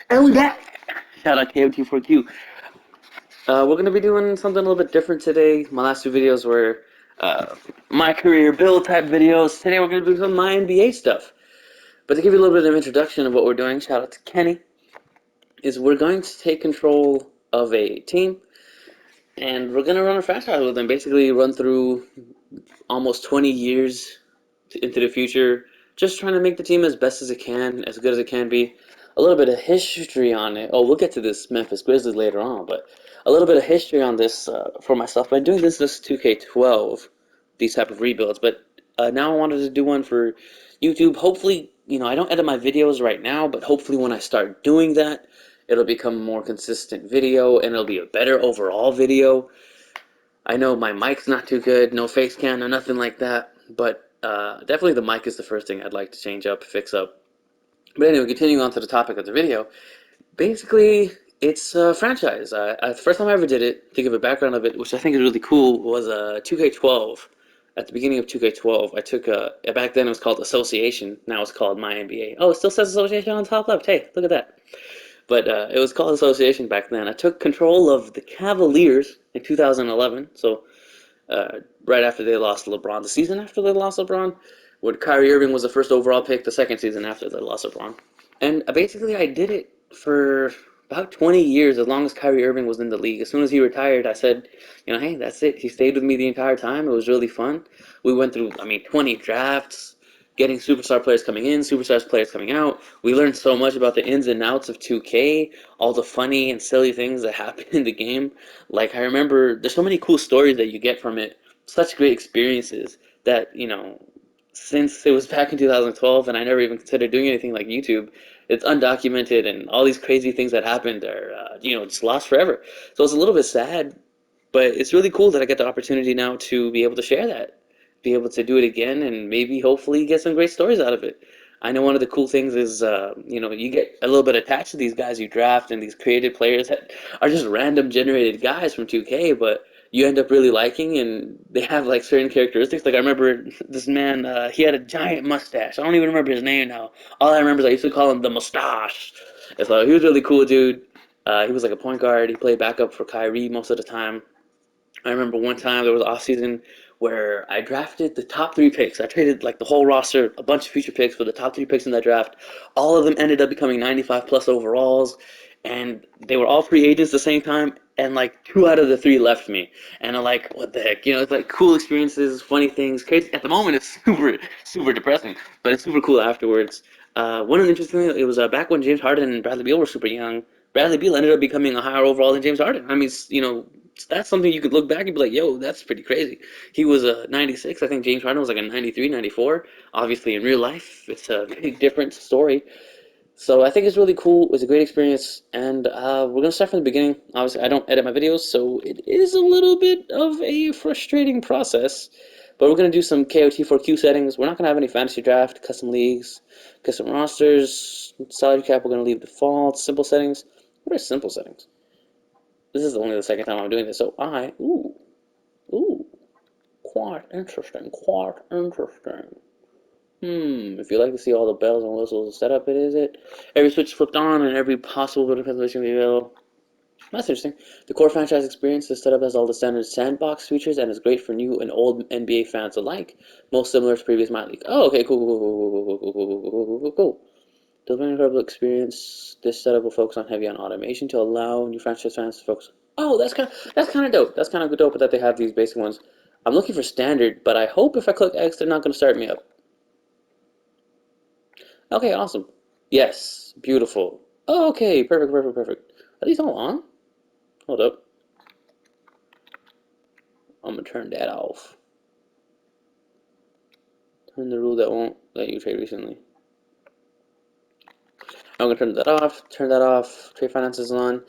And we back. Shout out KOT4Q. We're gonna be doing something a little bit different today. My last two videos were my career build type videos. Today we're gonna do some my NBA stuff. But to give you a little bit of introduction of what we're doing, shout out to Kenny, is we're going to take control of a team and we're gonna run a franchise with them. Basically, run through almost 20 years into the future, just trying to make the team as best as it can, as good as it can be. A little bit of history on it. Oh, we'll get to this Memphis Grizzlies later on, but a little bit of history on this for myself. I've been doing this 2K12, these type of rebuilds, but now I wanted to do one for YouTube. Hopefully, I don't edit my videos right now, but hopefully when I start doing that, it'll become a more consistent video and it'll be a better overall video. I know my mic's not too good, no face cam, no nothing like that, but definitely the mic is the first thing I'd like to change up, fix up. But anyway, continuing on to the topic of the video, basically it's a franchise. The first time I ever did it, to give a background of it, which I think is really cool, was 2K12. At the beginning of 2K12, I took back then it was called Association, now it's called My NBA. Oh, it still says Association on the top left. Hey, look at that. But it was called Association back then. I took control of the Cavaliers in 2011, so right after they lost LeBron, the season after they lost LeBron, when Kyrie Irving was the first overall pick, the second season after they lost LeBron. And basically, I did it for about 20 years, as long as Kyrie Irving was in the league. As soon as he retired, I said, hey, that's it. He stayed with me the entire time. It was really fun. We went through, 20 drafts, getting superstar players coming in, superstar players coming out. We learned so much about the ins and outs of 2K, all the funny and silly things that happen in the game. Like, I remember there's so many cool stories that you get from it, such great experiences that, since it was back in 2012 and I never even considered doing anything like YouTube, it's undocumented and all these crazy things that happened are, just lost forever. So it's a little bit sad, but it's really cool that I get the opportunity now to be able to share that, be able to do it again, and maybe hopefully get some great stories out of it. I know one of the cool things is, you get a little bit attached to these guys you draft and these created players that are just random generated guys from 2K, but you end up really liking, and they have like certain characteristics. Like I remember this man, he had a giant mustache. I don't even remember his name now. All I remember is I used to call him the Mustache. And so he was really cool, dude. He was like a point guard. He played backup for Kyrie most of the time. I remember one time there was off season where I drafted the top three picks. I traded like the whole roster, a bunch of future picks for the top three picks in that draft. All of them ended up becoming 95 plus overalls, and they were all free agents at the same time. And like two out of the three left me, and I'm like, what the heck? It's like cool experiences, funny things, crazy. At the moment, it's super depressing, but it's super cool afterwards. One of the interesting things, it was back when James Harden and Bradley Beal were super young. Bradley Beal ended up becoming a higher overall than James Harden. I mean, that's something you could look back and be like, yo, that's pretty crazy. He was a 96. I think James Harden was like a 93, 94. Obviously, in real life, it's a big different story. So I think it's really cool. It was a great experience. And we're going to start from the beginning. Obviously, I don't edit my videos, so it is a little bit of a frustrating process. But we're going to do some KOT4Q settings. We're not going to have any fantasy draft, custom leagues, custom rosters, salary cap. We're going to leave default, simple settings. What are simple settings? This is only the second time I'm doing this, so ooh, quite interesting, quite interesting. If you like to see all the bells and whistles and setup, it is it. Every switch flipped on and every possible bit of presentation will be available. That's interesting. The core franchise experience, this setup has all the standard sandbox features and is great for new and old NBA fans alike. Most similar to previous My League. Oh, okay, cool. Delivering an incredible experience, this setup will focus on heavy on automation to allow new franchise fans to focus. Oh, that's kind of dope. That's kind of dope that they have these basic ones. I'm looking for standard, but I hope if I click X, they're not going to start me up. Okay, awesome. Yes, beautiful. Oh, okay, perfect. Are these all on? Hold up. I'm gonna turn that off. Turn the rule that won't let you trade recently. I'm gonna turn that off. Turn that off. Trade finances on.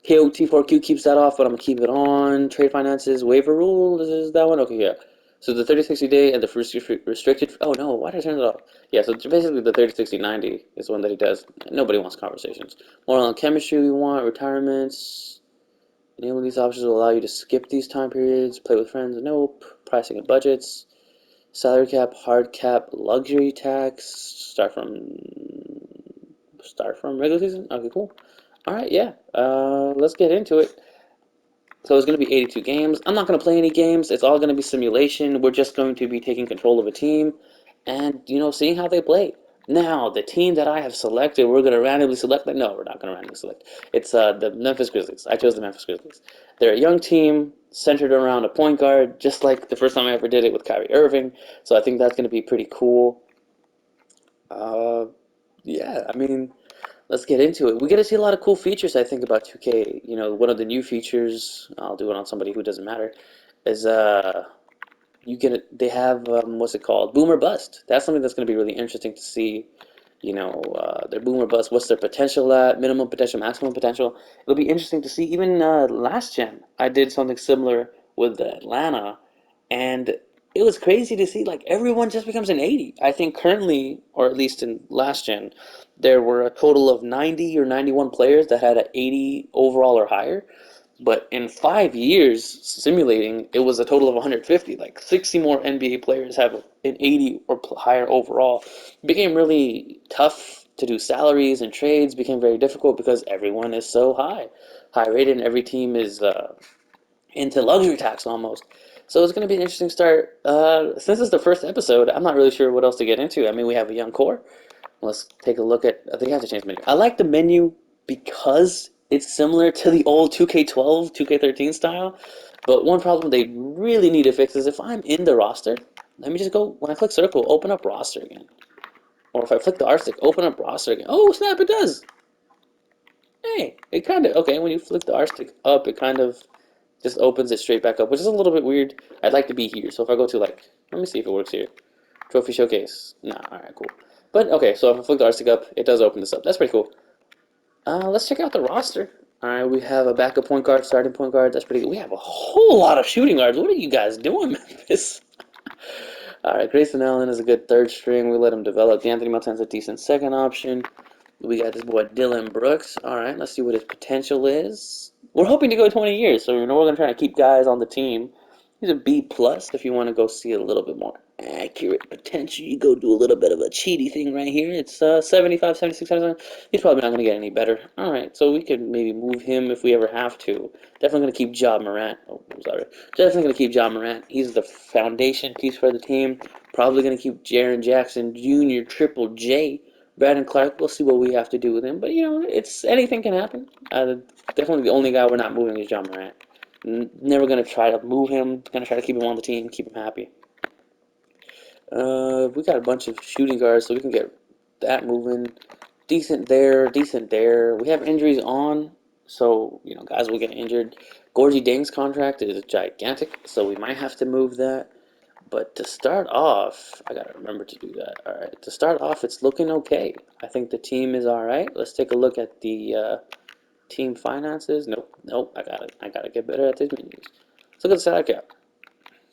KOT4Q keeps that off, but I'm gonna keep it on. Trade finances waiver rule. This is that one. Okay, yeah. So the 30-60 day and the restricted. Oh no, why did I turn it off? Yeah, so basically the 30-60-90 is the one that he does. Nobody wants conversations. Moral and chemistry we want. Retirements. Enabling these options will allow you to skip these time periods. Play with friends. Nope. Pricing and budgets. Salary cap, hard cap, luxury tax. start from regular season? Okay, cool. All right, yeah. Let's get into it. So it's going to be 82 games. I'm not going to play any games. It's all going to be simulation. We're just going to be taking control of a team and, seeing how they play. Now, the team that I have selected, we're going to randomly select. No, we're not going to randomly select. It's the Memphis Grizzlies. I chose the Memphis Grizzlies. They're a young team centered around a point guard, just like the first time I ever did it with Kyrie Irving. So I think that's going to be pretty cool. Uh, yeah, I mean, let's get into it. We get to see a lot of cool features, I think, about 2K. One of the new features, I'll do it on somebody who doesn't matter, is they have, what's it called? Boom or bust. That's something that's going to be really interesting to see. Their boom or bust, what's their potential at, minimum potential, maximum potential. It'll be interesting to see. Even last gen, I did something similar with Atlanta, and it was crazy to see like everyone just becomes an 80. I think currently, or at least in last gen, there were a total of 90 or 91 players that had an 80 overall or higher. But in 5 years simulating, it was a total of 150. Like 60 more NBA players have an 80 or higher overall. It became really tough to do salaries and trades. Became very difficult because everyone is so high rated, and every team is into luxury tax almost. So it's going to be an interesting start. Since it's the first episode, I'm not really sure what else to get into. I mean, we have a young core. Let's take a look at. I think I have to change the menu. I like the menu because it's similar to the old 2K12, 2K13 style. But one problem they really need to fix is if I'm in the roster, let me just go, when I click circle, open up roster again. Or if I flick the R stick, open up roster again. Oh, snap, it does. Hey, it kind of, okay, when you flick the R stick up, it kind of just opens it straight back up, which is a little bit weird. I'd like to be here. So if I go to like, let me see if it works here. Trophy showcase. Nah, alright, cool. But okay, so if I flick the R stick up, it does open this up. That's pretty cool. Let's check out the roster. Alright, we have a backup point guard, starting point guard. That's pretty good. We have a whole lot of shooting guards. What are you guys doing, Memphis? Alright, Grayson Allen is a good third string. We let him develop. D'Anthony Melton's a decent second option. We got this boy Dylan Brooks. Alright, let's see what his potential is. We're hoping to go 20 years, so we're going to try to keep guys on the team. He's a B plus if you want to go see a little bit more accurate potential. You go do a little bit of a cheaty thing right here. It's 75, 76, 77. He's probably not going to get any better. All right, so we could maybe move him if we ever have to. Definitely going to keep Ja Morant. Oh, I'm sorry. Definitely going to keep Ja Morant. He's the foundation piece for the team. Probably going to keep Jaren Jackson Jr., Triple J. Brandon Clark, we'll see what we have to do with him. But, it's anything can happen. Definitely the only guy we're not moving is Ja Morant. Never going to try to move him. Going to try to keep him on the team, keep him happy. We got a bunch of shooting guards, so we can get that moving. Decent there, decent there. We have injuries on, so, guys will get injured. Gorgie Dang's contract is gigantic, so we might have to move that. But to start off, I gotta remember to do that. All right, to start off, it's looking okay. I think the team is all right. Let's take a look at the team finances. Nope, nope. I gotta get better at these menus. Let's look at the salary cap.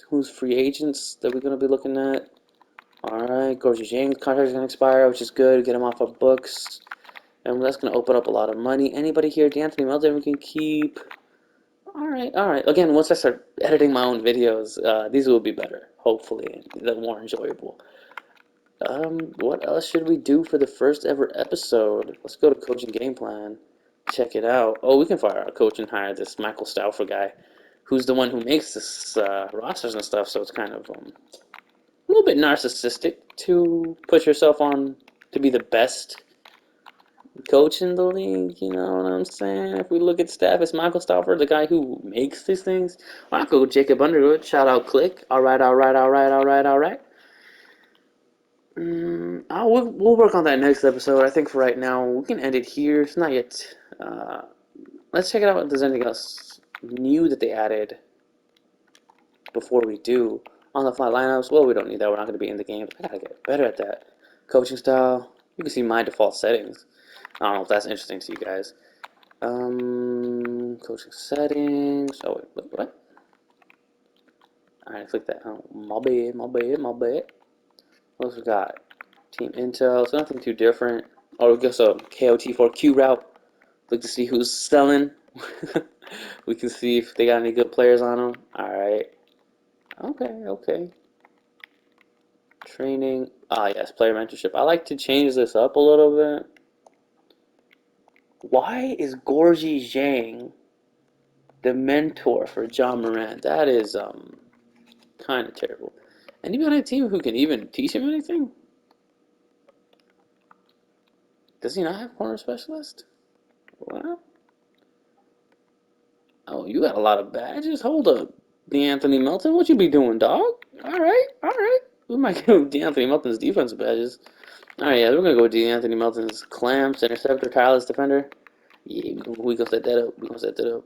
Who's free agents that we're gonna be looking at? All right, Gorgie James contract is gonna expire, which is good. Get him off our books, and that's gonna open up a lot of money. Anybody here? D'Anthony Melton we can keep. All right, all right. Again, once I start editing my own videos, these will be better, hopefully, they're more enjoyable. What else should we do for the first ever episode? Let's go to coaching game plan. Check it out. Oh, we can fire our coach and hire this Michael Stauffer guy, who's the one who makes this rosters and stuff. So it's kind of a little bit narcissistic to put yourself on to be the best coach in the league. You know what I'm saying? If we look at staff, it's Michael Stauffer, the guy who makes these things. Michael Jacob Underwood, shout out Click. All right, all right, all right, all right, all right. We'll work on that next episode. I think for right now, we can end it here. It's not yet. Let's check it out if there's anything else new that they added before we do. On the fly lineups, well, we don't need that. We're not going to be in the game. I got to get better at that. Coaching style, you can see my default settings. I don't know if that's interesting to you guys. Coaching settings. Oh, wait, what? Alright, click that. Oh, my bad, my bad, my bad. What else we got? Team Intel, so nothing too different. Oh, we got some KOT4Q route. Look to see who's selling. We can see if they got any good players on them. Alright. Okay, okay. Training. Ah, yes, player mentorship. I like to change this up a little bit. Why is Gorgie Zhang the mentor for John Morant? That is kind of terrible. Anybody on a team who can even teach him anything? Does he not have corner specialist? What? Oh, you got a lot of badges. Hold up, DeAnthony Melton. What you be doing, dog? All right, all right. We might give DeAnthony Melton's defense badges. All right, yeah, we're gonna go with DeAnthony Melton's clamps, interceptor, tireless defender. Yeah, we gonna set that up. We gonna set that up.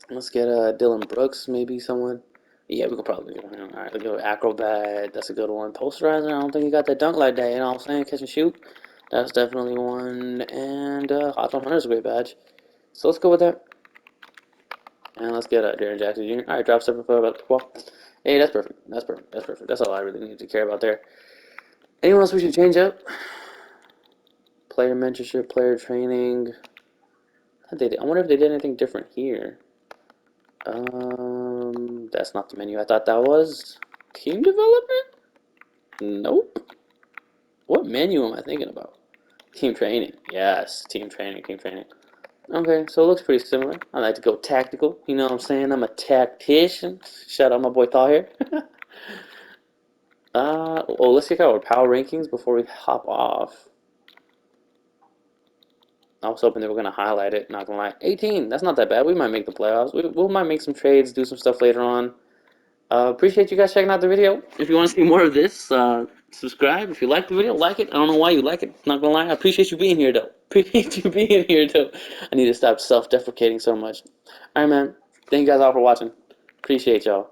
Let's get Dylan Brooks, maybe someone. Yeah, we could probably get him. All right, let's go acrobat. That's a good one. Posterizer. I don't think he got that dunk like that. You know what I'm saying? Catch and shoot. That's definitely one. And Hawthorne Hunter's a great badge. So let's go with that. And let's get Darren Jackson Jr. All right, drop step for about 12. Hey, that's perfect. That's perfect. That's perfect. That's all I really need to care about there. Anyone else we should change up? Player mentorship, player training. I wonder if they did anything different here. That's not the menu I thought that was. Team development? Nope. What menu am I thinking about? Team training. Yes, team training, team training. Okay, so it looks pretty similar. I like to go tactical. You know what I'm saying? I'm a tactician. Shout out my boy Thal here. Well, let's check out our power rankings before we hop off. I was hoping they were going to highlight it, not going to lie. 18, that's not that bad. We might make the playoffs. We might make some trades, do some stuff later on. Appreciate you guys checking out the video. If you want to see more of this, subscribe. If you like the video, like it. I don't know why you like it. Not gonna lie. I appreciate you being here, though. Appreciate you being here, though. I need to stop self-deprecating so much. All right, man. Thank you guys all for watching. Appreciate y'all.